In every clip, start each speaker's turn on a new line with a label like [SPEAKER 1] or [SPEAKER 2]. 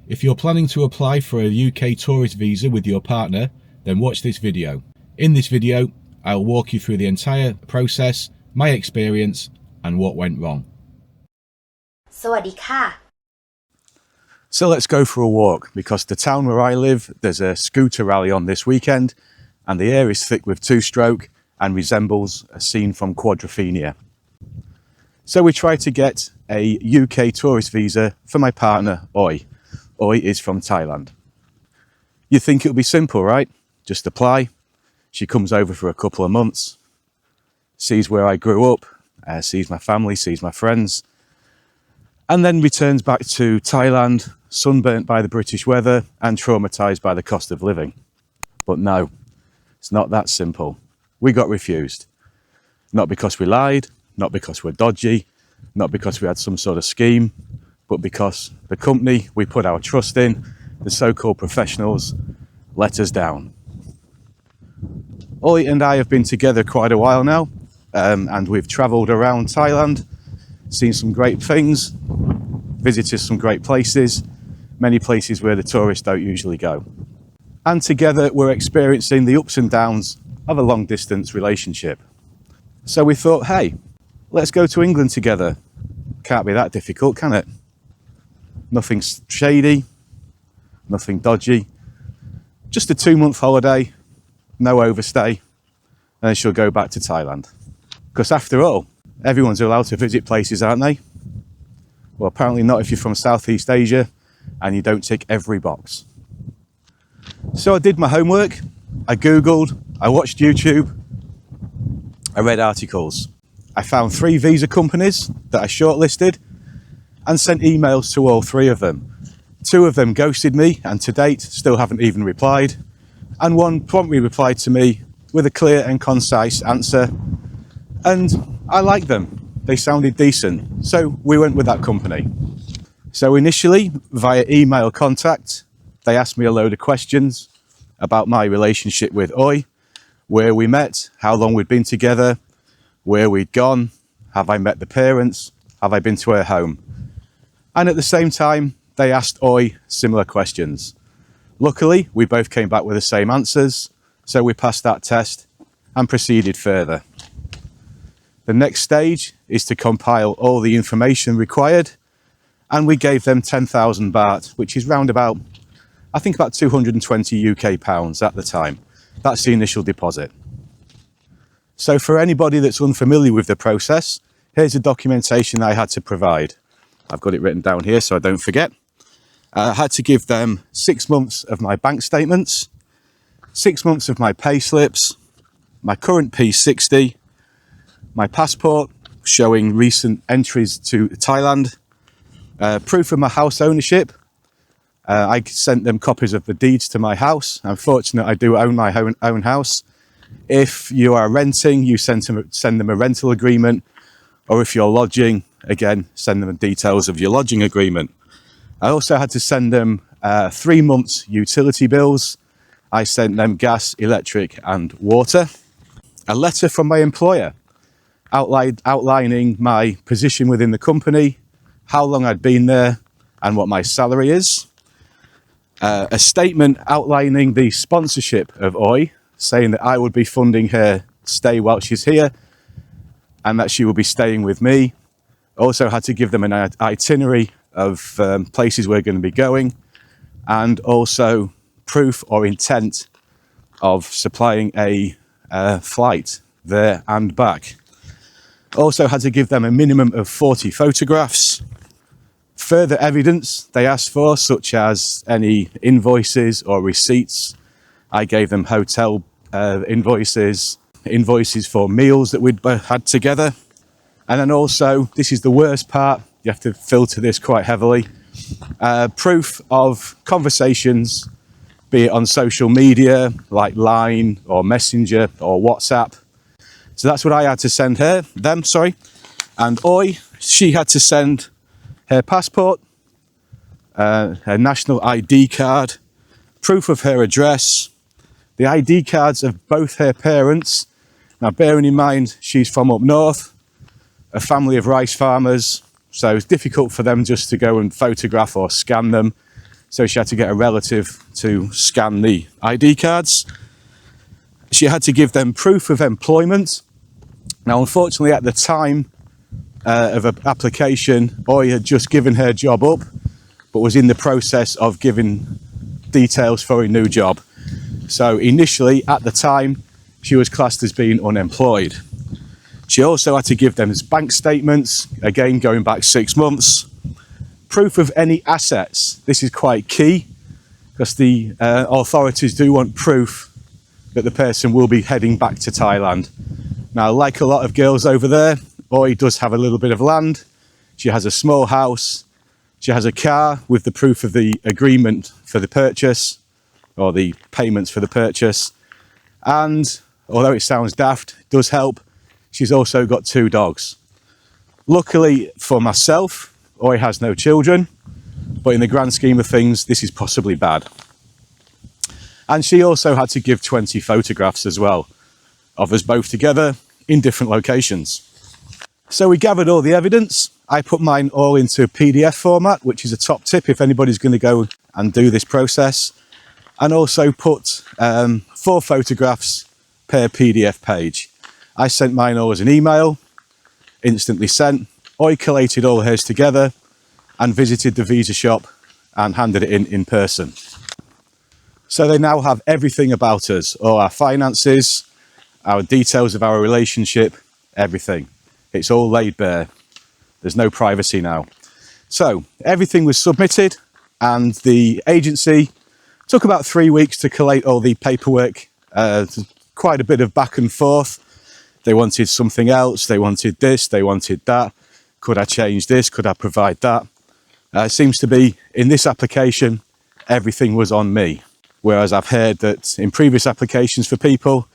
[SPEAKER 1] If you're planning to apply for a UK tourist visa with your partner, then watch this video. In this video, I'll walk you through the entire process, my experience, and what went wrong.
[SPEAKER 2] สวัสดีค่ะ
[SPEAKER 3] So let's go for a walk, because the town where I live, there's a scooter rally on this weekend, and the air is thick with two-stroke and resembles a scene from Quadrophenia. So we tried to get a UK tourist visa for my partner, Oi. Oi is from Thailand. You think it'll be simple, right? Just apply. She comes over for a couple of months, sees where I grew up, sees my family, sees my friends, and then returns back to Thailand, sunburnt by the British weather and traumatised by the cost of living. But no, it's not that simple. We got refused. Not because we lied, not because we're dodgy, not because we had some sort of scheme, but because the company we put our trust in, the so-called professionals, let us down. Oi and I have been together quite a while now, and we've travelled around Thailand, seen some great things, visited some great places, many places where the tourists don't usually go. And together we're experiencing the ups and downs of a long distance relationship. So we thought, hey, let's go to England together. Can't be that difficult, can it? Nothing shady, nothing dodgy. Just a 2-month holiday, no overstay, and then she'll go back to Thailand. Because after all, everyone's allowed to visit places, aren't they? Well, apparently not if you're from Southeast Asia and you don't tick every box. So I did my homework, I Googled, I watched YouTube, I read articles. I found 3 visa companies that I shortlisted and sent emails to all 3 of them. 2 of them ghosted me and to date still haven't even replied, and 1 promptly replied to me with a clear and concise answer, and I liked them. They sounded decent, so we went with that company. So initially, via email contact, they asked me a load of questions about my relationship with Oi, where we met, how long we'd been together, where we'd gone, have I met the parents, have I been to her home. And at the same time, they asked Oi similar questions. Luckily, we both came back with the same answers, so we passed that test and proceeded further. The next stage is to compile all the information required, and we gave them 10,000 baht, which is round about, I think about 220 UK pounds at the time. That's the initial deposit. So for anybody that's unfamiliar with the process, here's the documentation I had to provide. I've got it written down here so I don't forget. I had to give them 6 months of my bank statements, 6 months of my pay slips, my current P60, my passport showing recent entries to Thailand, proof of my house ownership. I sent them copies of the deeds to my house. I'm fortunate I do own my own house. If you are renting, you send them a rental agreement, or if you're lodging, again, send them the details of your lodging agreement. I also had to send them 3 months utility bills. I sent them gas, electric and water. A letter from my employer outlining my position within the company, how long I'd been there and what my salary is. A statement outlining the sponsorship of Oi, saying that I would be funding her stay while she's here and that she will be staying with me. Also had to give them an itinerary of places we're going to be going, and also proof or intent of supplying a flight there and back. Also had to give them a minimum of 40 photographs. Further evidence they asked for, such as any invoices or receipts. I gave them hotel invoices for meals that we'd had together. And then also, this is the worst part, you have to filter this quite heavily, proof of conversations, be it on social media, like Line or Messenger or WhatsApp. So that's what I had to send them. And Oi, she had to send her passport, her national ID card, proof of her address, the ID cards of both her parents. Now, bearing in mind, she's from up north, a family of rice farmers, so it's difficult for them just to go and photograph or scan them. So she had to get a relative to scan the ID cards. She had to give them proof of employment. Now, unfortunately, at the time of an application, Oi had just given her job up, but was in the process of giving details for a new job. So initially, at the time, she was classed as being unemployed. She also had to give them bank statements, again going back 6 months. Proof of any assets. This is quite key because the authorities do want proof that the person will be heading back to Thailand. Now, like a lot of girls over there, Oi does have a little bit of land. She has a small house. She has a car with the proof of the agreement for the purchase, or the payments for the purchase. And although it sounds daft, it does help. She's also got 2 dogs. Luckily for myself, Oi has no children, but in the grand scheme of things, this is possibly bad. And she also had to give 20 photographs as well, of us both together in different locations. So we gathered all the evidence. I put mine all into PDF format, which is a top tip if anybody's going to go and do this process. And also put 4 photographs per PDF page. I sent mine all as an email, instantly sent. Oi collated all hers together and visited the visa shop and handed it in person. So they now have everything about us, all our finances, our details of our relationship, everything. It's all laid bare. There's no privacy now. So everything was submitted, and the agency took about 3 weeks to collate all the paperwork. Quite a bit of back and forth. They wanted something else. They wanted this. They wanted that. Could I change this? Could I provide that? It seems to be in this application, everything was on me. Whereas I've heard that in previous applications for people,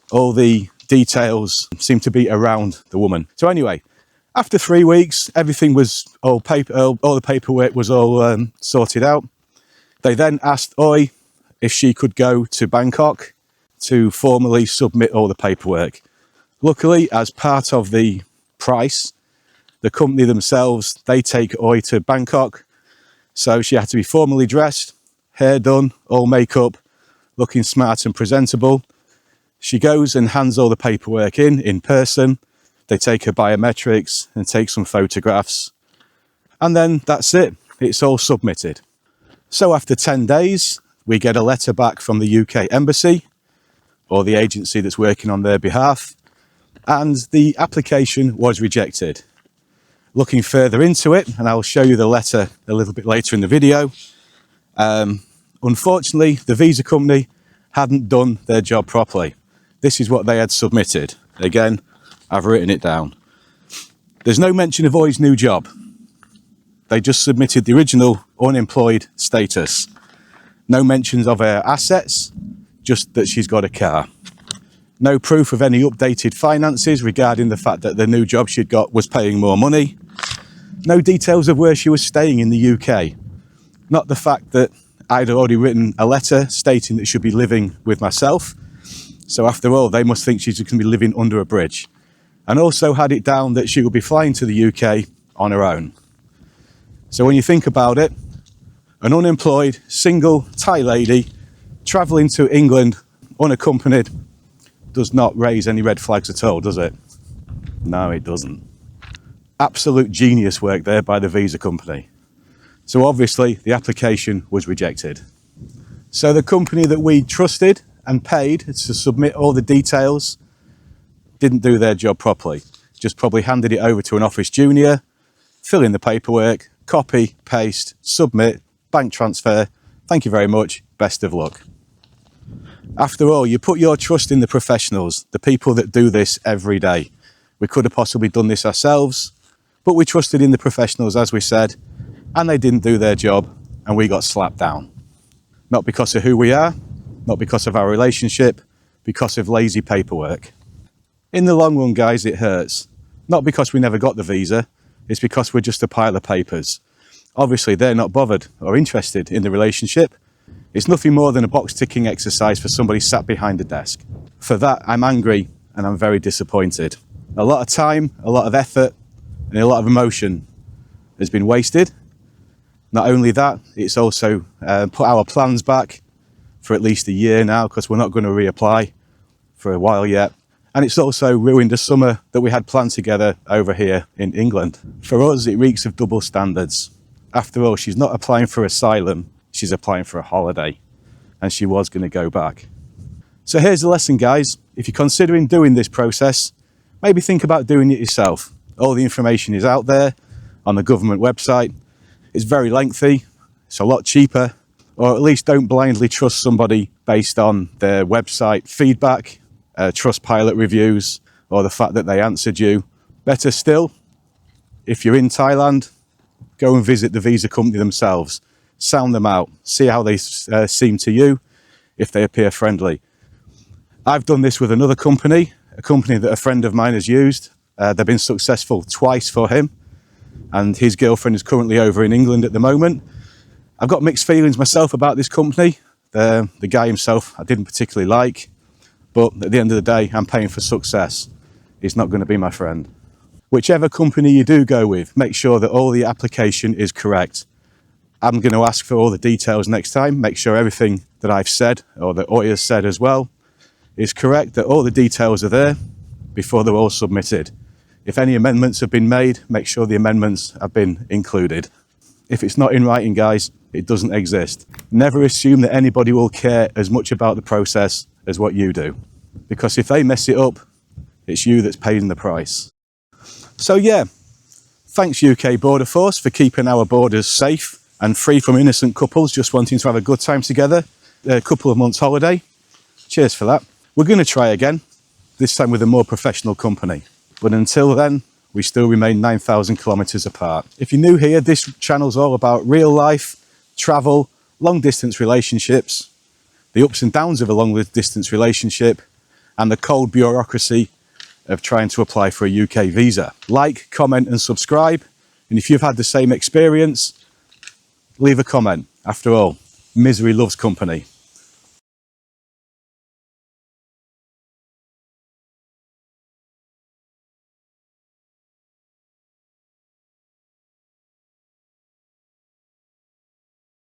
[SPEAKER 3] all the details seem to be around the woman. So anyway, after 3 weeks, everything was all the paperwork was all sorted out. They then asked Oi if she could go to Bangkok to formally submit all the paperwork. Luckily, as part of the price, the company themselves, they take Oi to Bangkok. So she had to be formally dressed, hair done, all makeup, looking smart and presentable. She goes and hands all the paperwork in person. They take her biometrics and take some photographs. And then that's it. It's all submitted. So after 10 days, we get a letter back from the UK Embassy, or the agency that's working on their behalf, and the application was rejected. Looking further into it, and I'll show you the letter a little bit later in the video, unfortunately, the visa company hadn't done their job properly. This is what they had submitted. Again, I've written it down. There's no mention of Oi's new job. They just submitted the original unemployed status. No mentions of her assets, just that she's got a car. No proof of any updated finances regarding the fact that the new job she'd got was paying more money. No details of where she was staying in the UK. Not the fact that I'd already written a letter stating that she'd be living with myself. So after all, they must think she's going to be living under a bridge. And also had it down that she would be flying to the UK on her own. So when you think about it, an unemployed, single Thai lady travelling to England unaccompanied does not raise any red flags at all, does it? No, it doesn't. Absolute genius work there by the visa company. So obviously the application was rejected. So the company that we trusted and paid to submit all the details didn't do their job properly. Just probably handed it over to an office junior, fill in the paperwork, copy, paste, submit, bank transfer. Thank you very much. Best of luck. After all, you put your trust in the professionals, the people that do this every day. We could have possibly done this ourselves, but we trusted in the professionals, as we said, and they didn't do their job, and we got slapped down. Not because of who we are, not because of our relationship, because of lazy paperwork. In the long run, guys, it hurts. Not because we never got the visa, it's because we're just a pile of papers. Obviously, they're not bothered or interested in the relationship. It's nothing more than a box-ticking exercise for somebody sat behind a desk. For that, I'm angry and I'm very disappointed. A lot of time, a lot of effort, and a lot of emotion has been wasted. Not only that, it's also put our plans back for at least a year now, because we're not going to reapply for a while yet. And it's also ruined a summer that we had planned together over here in England. For us, it reeks of double standards. After all, she's not applying for asylum, she's applying for a holiday, and she was going to go back. So here's the lesson, guys. If you're considering doing this process, maybe think about doing it yourself. All the information is out there on the government website. It's very lengthy, it's a lot cheaper, or at least don't blindly trust somebody based on their website feedback, Trustpilot reviews, or the fact that they answered you. Better still, if you're in Thailand, go and visit the visa company themselves. Sound them out, see how they seem to you, if they appear friendly. I've done this with another company, a company that a friend of mine has used. They've been successful twice for him, and his girlfriend is currently over in England at the moment. I've got mixed feelings myself about this company. The guy himself I didn't particularly like, but at the end of the day, I'm paying for success. He's not going to be my friend. Whichever company you do go with, make sure that all the application is correct. I'm going to ask for all the details next time, make sure everything that I've said, or that Oya's said as well, is correct, that all the details are there before they're all submitted. If any amendments have been made, make sure the amendments have been included. If it's not in writing, guys, it doesn't exist. Never assume that anybody will care as much about the process as what you do. Because if they mess it up, it's you that's paying the price. So yeah, thanks UK Border Force for keeping our borders safe and free from innocent couples just wanting to have a good time together. A couple of months holiday. Cheers for that. We're going to try again, this time with a more professional company. But until then, we still remain 9,000 kilometres apart. If you're new here, this channel's all about real life, travel, long distance relationships, the ups and downs of a long distance relationship, and the cold bureaucracy of trying to apply for a UK visa. Like, comment and subscribe. And if you've had the same experience, leave a comment. After all, misery loves company.